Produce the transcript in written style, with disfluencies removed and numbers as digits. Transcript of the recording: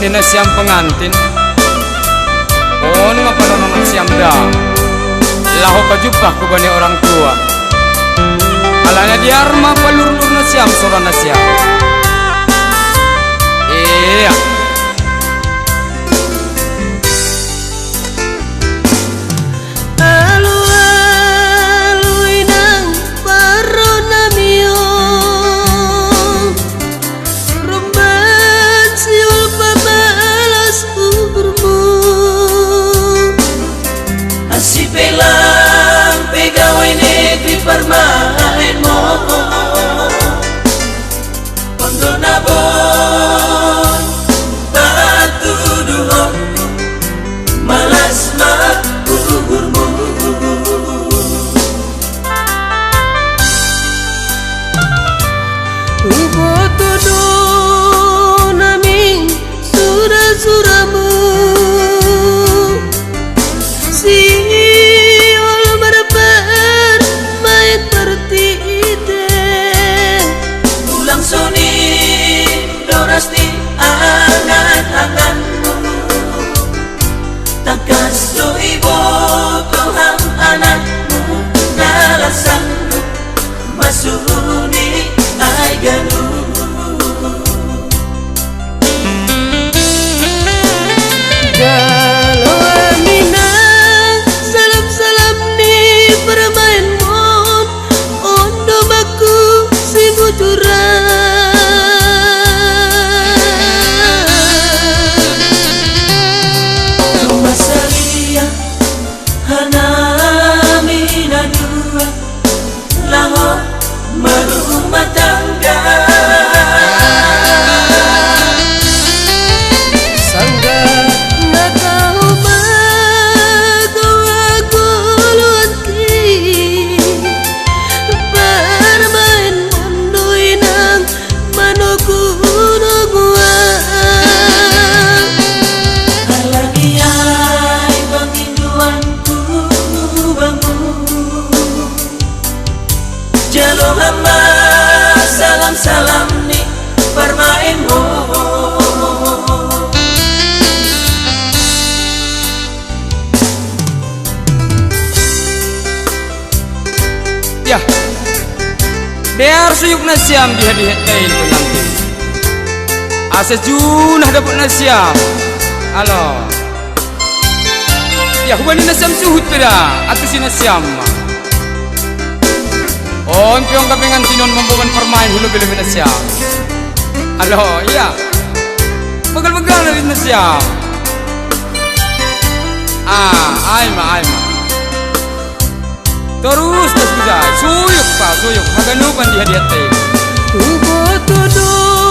Hubani na siyang pengantin. Nga panononon siyang da. Laho kajubah kubani orang tua. Alanya diarma palur-lur na siyang sora na siyang. Iya. Permain mo Kondo nabon Patuduhon Malas makuhurmu Ubotodo nami Sura-suramu angan-anganmu Takas do ibo Tuhan anakmu Nalasanmu Masuni ay ganu Kalau Amina Salam-salam ni bermain mon Ondo baku si bujuran Merumah tangga Sangga nak kau magawaguluti Bermain munduin ang manugunuguan Halangi ay panginduanku bangun Jalo hamba salam-salam nih permainmu Ya Biar suyuk nasiam di hadiah-hadiah pengantin Asa junah dapat nasiam Halo Ya hubani nasiam suhut peda Atau si nasiam Piong kapengan sinon membawan permain hulu bila mina siam. Halo, iya. Begal-begal na rin na siam. Aima. Terus nas gudai. Suyuk pa, suyuk. Haganupan di hadiah tayo. Ubotodo